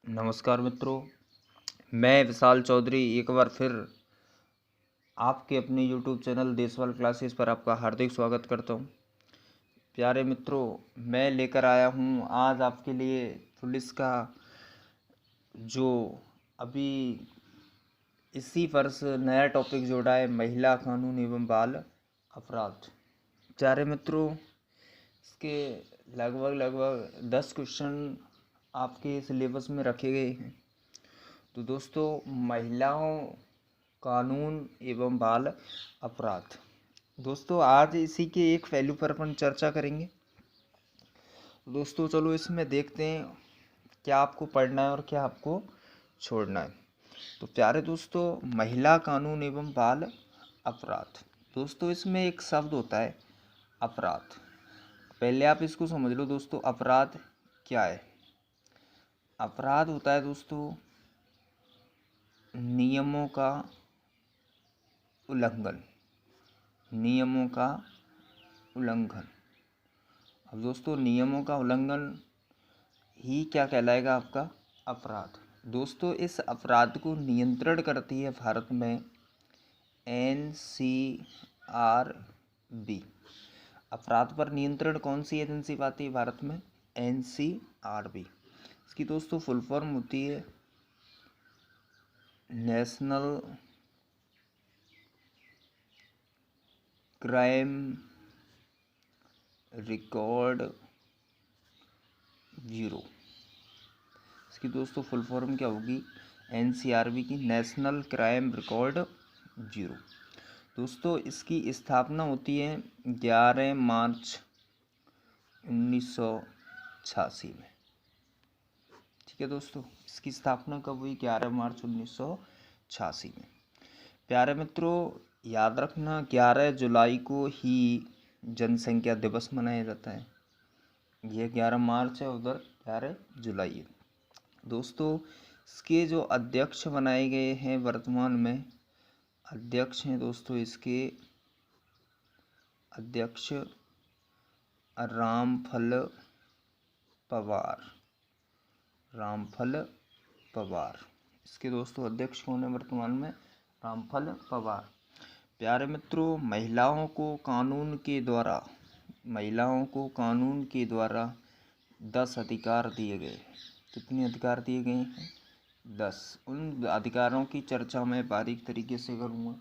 नमस्कार मित्रों, मैं विशाल चौधरी एक बार फिर आपके अपने YouTube चैनल देशवाल क्लासेस पर आपका हार्दिक स्वागत करता हूं। प्यारे मित्रों, मैं लेकर आया हूं आज आपके लिए पुलिस का जो अभी इसी वर्ष नया टॉपिक जोड़ा है, महिला कानून एवं बाल अपराध। प्यारे मित्रों, इसके लगभग 10 क्वेश्चन आपके सिलेबस में रखे गए हैं। तो दोस्तों, महिलाओं कानून एवं बाल अपराध, दोस्तों आज इसी के एक पहलू पर अपन चर्चा करेंगे। दोस्तों चलो इसमें देखते हैं क्या आपको पढ़ना है और क्या आपको छोड़ना है। तो प्यारे दोस्तों, महिला कानून एवं बाल अपराध, दोस्तों इसमें एक शब्द होता है अपराध। पहले आप इसको समझ लो दोस्तों, अपराध क्या है। अपराध होता है दोस्तों नियमों का उल्लंघन, नियमों का उल्लंघन। अब दोस्तों नियमों का उल्लंघन ही क्या कहलाएगा, आपका अपराध। दोस्तों इस अपराध को नियंत्रण करती है भारत में NCRB। अपराध पर नियंत्रण कौन सी एजेंसी पाती है भारत में? NCRB। इसकी दोस्तों फुल फॉर्म होती है नेशनल क्राइम रिकॉर्ड ब्यूरो। इसकी दोस्तों फुल फॉर्म क्या होगी? NCRB की नेशनल क्राइम रिकॉर्ड ब्यूरो। दोस्तों इसकी स्थापना होती है 11 मार्च 1986 में। ठीक है दोस्तों, इसकी स्थापना कब हुई? 11 मार्च 1986 में। प्यारे मित्रों याद रखना, 11 जुलाई को ही जनसंख्या दिवस मनाया जाता है। ये 11 मार्च है, उधर 11 जुलाई है। दोस्तों इसके जो अध्यक्ष बनाए गए हैं वर्तमान में, अध्यक्ष हैं दोस्तों इसके अध्यक्ष रामफल पवार। रामफल पवार इसके दोस्तों अध्यक्ष कौन है वर्तमान में? रामफल पवार। प्यारे मित्रों, महिलाओं को कानून के द्वारा 10 अधिकार दिए गए। कितने अधिकार दिए गए हैं? 10। उन अधिकारों की चर्चा मैं बारीक तरीके से करूँगा।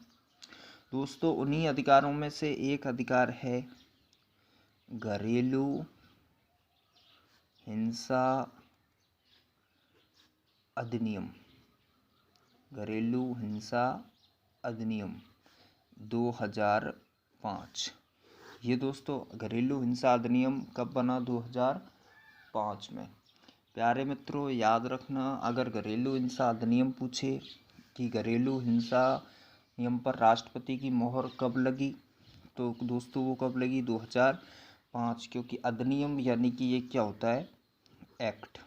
दोस्तों उन्हीं अधिकारों में से एक अधिकार है घरेलू हिंसा अधिनियम। घरेलू हिंसा अधिनियम 2005। ये दोस्तों घरेलू हिंसा अधिनियम कब बना? 2005 में। प्यारे मित्रों याद रखना, अगर घरेलू हिंसा अधिनियम पूछे कि घरेलू हिंसा नियम पर राष्ट्रपति की मोहर कब लगी, तो दोस्तों वो कब लगी? 2005। क्योंकि अधिनियम यानी कि ये क्या होता है? एक्ट।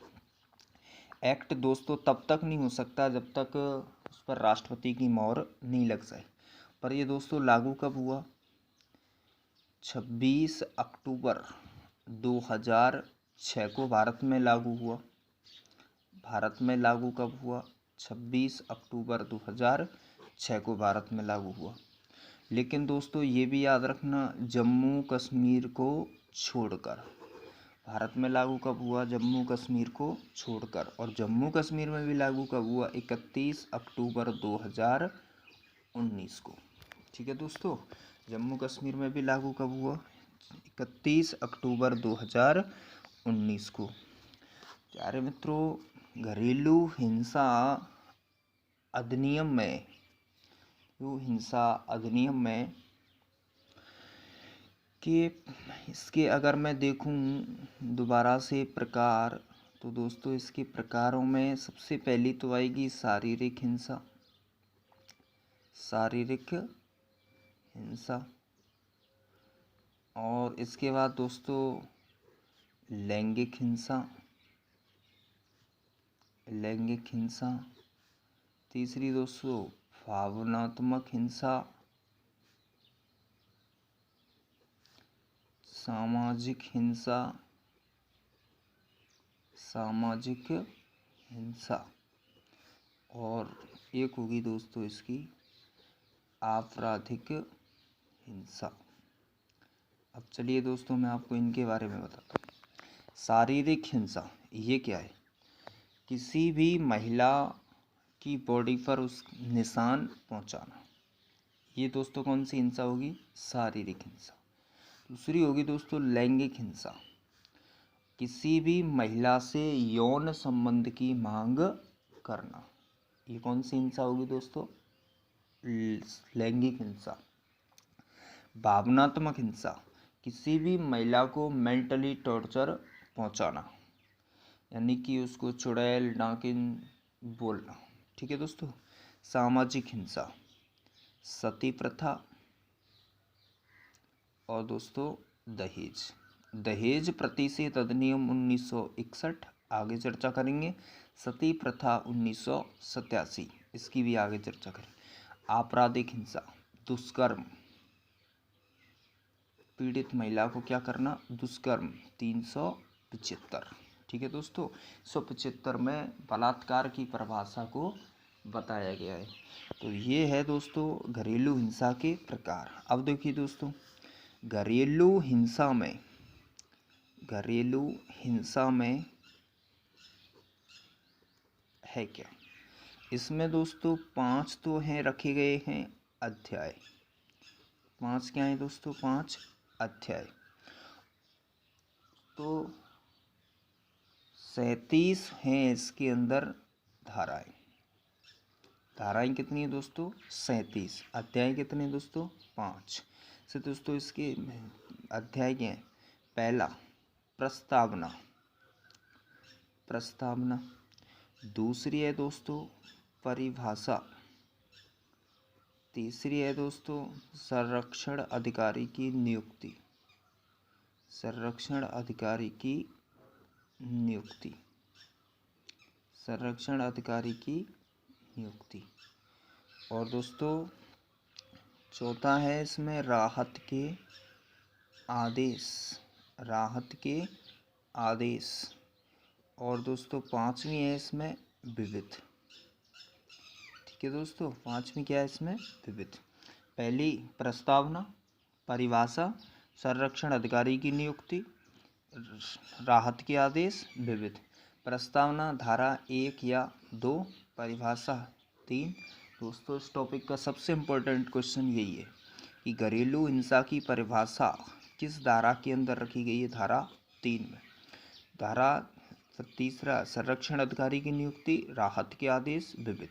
एक्ट दोस्तों तब तक नहीं हो सकता जब तक उस पर राष्ट्रपति की मोहर नहीं लग जाए। पर ये दोस्तों लागू कब हुआ? 26 अक्टूबर 2006 को भारत में लागू हुआ। भारत में लागू कब हुआ? 26 अक्टूबर 2006 को भारत में लागू हुआ। लेकिन दोस्तों ये भी याद रखना, जम्मू कश्मीर को छोड़कर। भारत में लागू कब हुआ? जम्मू कश्मीर को छोड़कर। और जम्मू कश्मीर में भी लागू कब हुआ? 31 अक्टूबर 2019 को। ठीक है दोस्तों, जम्मू कश्मीर में भी लागू कब हुआ? 31 अक्टूबर 2019 को। प्यारे मित्रों, घरेलू हिंसा अधिनियम में कि इसके अगर मैं देखूं दोबारा से प्रकार, तो दोस्तों इसके प्रकारों में सबसे पहली तो आएगी शारीरिक हिंसा। शारीरिक हिंसा। और इसके बाद दोस्तों लैंगिक हिंसा। लैंगिक हिंसा। तीसरी दोस्तों भावनात्मक हिंसा। सामाजिक हिंसा। सामाजिक हिंसा, और एक होगी दोस्तों इसकी आपराधिक हिंसा। अब चलिए दोस्तों मैं आपको इनके बारे में बताता हूँ। शारीरिक हिंसा ये क्या है? किसी भी महिला की बॉडी पर उस निशान पहुंचाना, ये दोस्तों कौन सी हिंसा होगी? शारीरिक हिंसा। दूसरी होगी दोस्तों लैंगिक हिंसा, किसी भी महिला से यौन संबंध की मांग करना, ये कौन सी हिंसा होगी दोस्तों? लैंगिक हिंसा। भावनात्मक हिंसा, किसी भी महिला को मेंटली टॉर्चर पहुंचाना, यानी कि उसको चुड़ैल नागिन बोलना। ठीक है दोस्तों। सामाजिक हिंसा, सती प्रथा और दोस्तों दहेज। दहेज प्रतिषेध अधिनियम 1961 आगे चर्चा करेंगे। सती प्रथा 1987 इसकी भी आगे चर्चा करेंगे। आपराधिक हिंसा, दुष्कर्म, पीड़ित महिला को क्या करना? दुष्कर्म 375। ठीक है दोस्तों। 175 में बलात्कार की परिभाषा को बताया गया है। तो ये है दोस्तों घरेलू हिंसा के प्रकार। अब देखिए दोस्तों, घरेलू हिंसा में है क्या? इसमें दोस्तों 5 तो हैं, रखे गए हैं अध्याय। 5 क्या हैं दोस्तों? 5 अध्याय। तो 37 हैं इसके अंदर धाराएं। धाराएं कितनी है दोस्तों? 37। अध्याय कितने हैं दोस्तों? 5 से दोस्तों इसके अध्याय क्या है? पहला प्रस्तावना, दूसरी है दोस्तों परिभाषा, तीसरी है दोस्तों संरक्षण अधिकारी की नियुक्ति, संरक्षण अधिकारी की नियुक्ति। और दोस्तों चौथा है इसमें राहत के आदेश। और दोस्तों 5वीं है इसमें विविध। ठीक है दोस्तों, 5वीं क्या है इसमें? विविध। पहली प्रस्तावना, परिभाषा, संरक्षण अधिकारी की नियुक्ति, राहत के आदेश, विविध। प्रस्तावना धारा 1 या 2, परिभाषा 3। दोस्तों इस टॉपिक का सबसे इम्पोर्टेंट क्वेश्चन यही है कि घरेलू हिंसा की परिभाषा किस धारा के अंदर रखी गई है? धारा 3 में। धारा तीसरा संरक्षण अधिकारी की नियुक्ति, राहत के आदेश, विविध।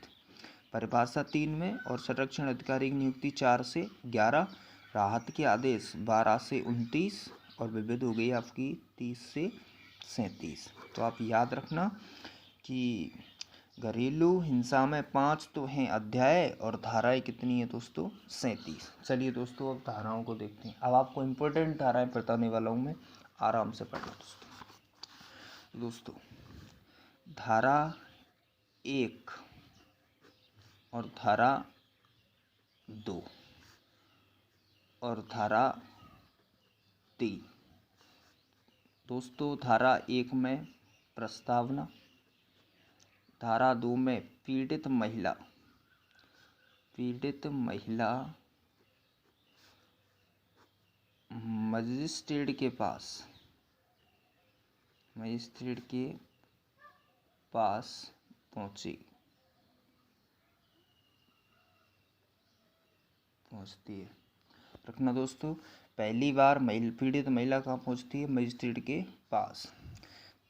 परिभाषा 3 में और संरक्षण अधिकारी की नियुक्ति 4 से 11, राहत के आदेश 12 से 29 और विविध हो गई आपकी 30 से 37। तो आप याद रखना कि घरेलू हिंसा में 5 तो हैं अध्याय और धाराएं कितनी है दोस्तों? 37। चलिए दोस्तों अब धाराओं को देखते हैं। अब आपको इम्पोर्टेंट धाराएं बताने वाला हूँ मैं, आराम से पढ़ना दोस्तों। धारा 1 और धारा 2 और धारा 3। दोस्तों धारा 1 में प्रस्तावना, धारा 2 में पीड़ित महिला मजिस्ट्रेट के पास पहुंचती है। रखना दोस्तों, पहली बार पीड़ित महिला कहाँ पहुंचती है? मजिस्ट्रेट के पास।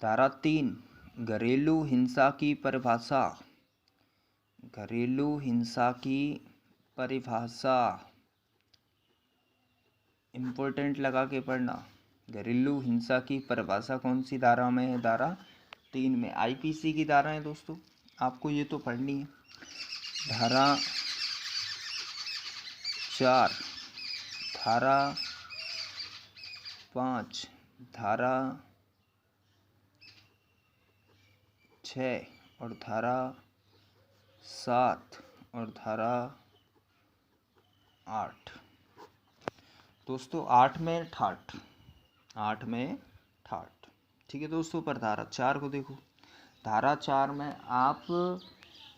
धारा 3 घरेलू हिंसा की परिभाषा इम्पोर्टेंट लगा के पढ़ना। घरेलू हिंसा की परिभाषा कौन सी धारा में है? धारा 3 में। आईपीसी की धारा है दोस्तों, आपको ये तो पढ़नी है। धारा 4, धारा 5, धारा 6 और धारा 7 और धारा 8। दोस्तों 8 में ठाठ। ठीक है दोस्तों। पर धारा 4 को देखो। धारा 4 में आप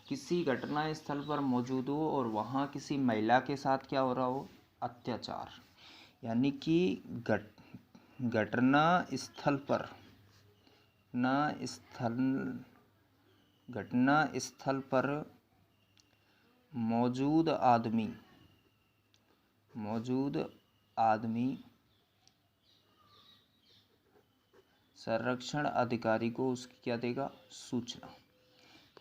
किसी घटना स्थल पर मौजूद हो और वहाँ किसी महिला के साथ क्या हो रहा हो, अत्याचार, यानी कि घटना स्थल पर घटना स्थल पर मौजूद आदमी संरक्षण अधिकारी को उसकी क्या देगा, सूचना।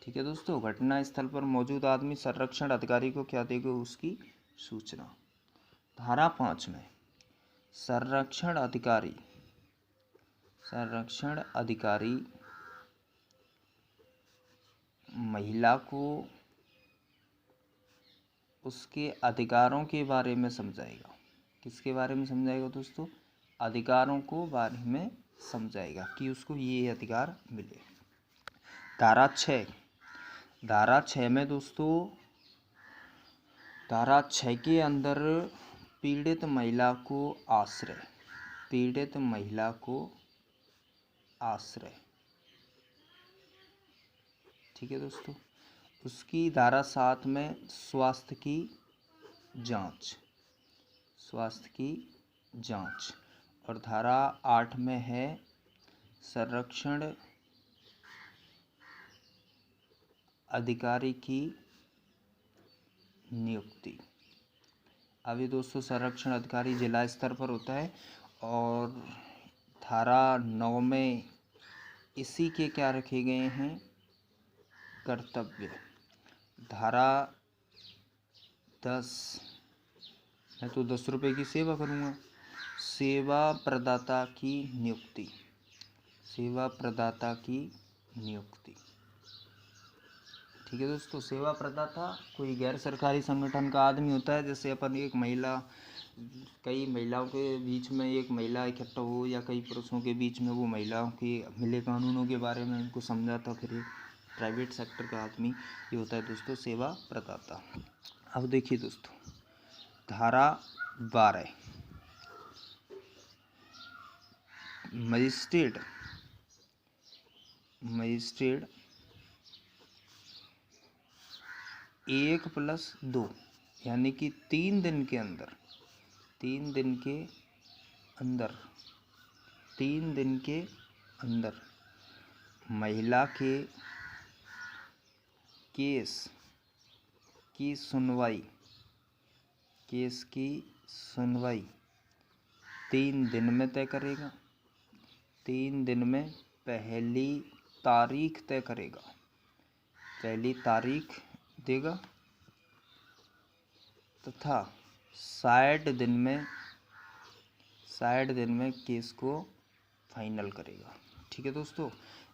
ठीक है दोस्तों, घटना स्थल पर मौजूद आदमी संरक्षण अधिकारी को क्या देगा, उसकी सूचना। धारा 5 में संरक्षण अधिकारी महिला को उसके अधिकारों के बारे में समझाएगा। किसके बारे में समझाएगा दोस्तों, अधिकारों को बारे में समझाएगा कि उसको ये अधिकार मिले। धारा 6 में दोस्तों, धारा 6 के अंदर पीड़ित महिला को आश्रय, ठीक है दोस्तों। उसकी धारा 7 में स्वास्थ्य की जांच और धारा 8 में है संरक्षण अधिकारी की नियुक्ति। अभी दोस्तों संरक्षण अधिकारी जिला स्तर पर होता है और धारा 9 में इसी के क्या रखे गए हैं, कर्तव्य। धारा 10, मैं तो 10 रुपये की सेवा करूँगा, सेवा प्रदाता की नियुक्ति। ठीक है दोस्तों, सेवा प्रदाता कोई गैर सरकारी संगठन का आदमी होता है। जैसे अपन कई महिलाओं के बीच में एक महिला इकट्ठा हो या कई पुरुषों के बीच में वो महिलाओं के मिले कानूनों के बारे में उनको समझाता फिरे, प्राइवेट सेक्टर का आदमी ये होता है दोस्तों सेवा प्रदाता। अब देखिए दोस्तों, धारा 12 मजिस्ट्रेट 1+2 यानी कि 3 दिन के अंदर महिला के केस की सुनवाई 3 दिन में तय करेगा। 3 दिन में पहली तारीख देगा तथा 60 दिन में केस को फाइनल करेगा। ठीक है दोस्तों,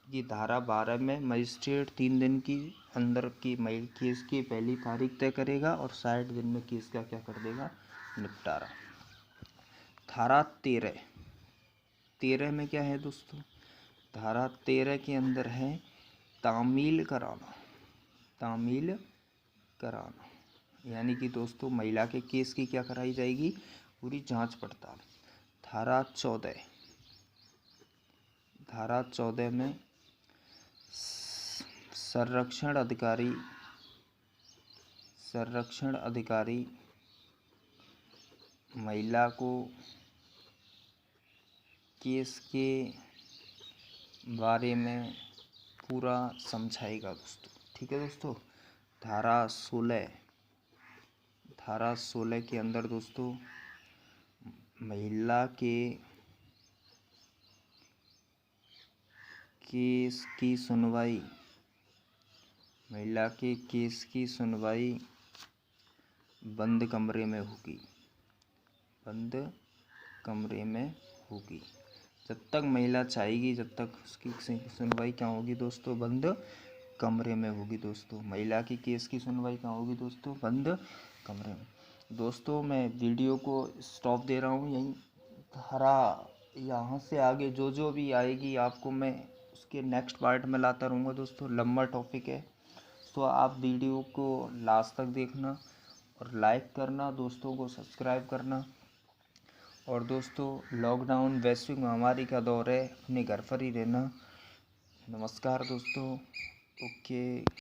ये धारा 12 में मजिस्ट्रेट 3 दिन की अंदर की केस की पहली तारीख तय करेगा और 60 दिन में केस का क्या कर देगा, निपटारा। धारा 13 में क्या है दोस्तों, धारा 13 के अंदर है तामील कराना, यानी कि दोस्तों महिला के केस की क्या कराई जाएगी, पूरी जांच पड़ताल। धारा 14 में संरक्षण अधिकारी महिला को केस के बारे में पूरा समझाएगा दोस्तों। ठीक है दोस्तों, धारा 16 के अंदर दोस्तों महिला के केस की सुनवाई बंद कमरे में होगी। जब तक महिला चाहेगी, जब तक उसकी सुनवाई क्या होगी दोस्तों, बंद कमरे में होगी दोस्तों। महिला की केस की सुनवाई कहाँ होगी दोस्तों, बंद कमरे में। दोस्तों मैं वीडियो को स्टॉप दे रहा हूँ यहीं। धारा यहाँ से आगे जो भी आएगी आपको मैं उसके नेक्स्ट पार्ट में लाता रहूँगा दोस्तों। लंबा टॉपिक है, तो आप वीडियो को लास्ट तक देखना और लाइक करना, दोस्तों को सब्सक्राइब करना। और दोस्तों लॉकडाउन वैश्विक महामारी का दौर है, अपने घर पर ही रहना, नमस्कार दोस्तों। ओके।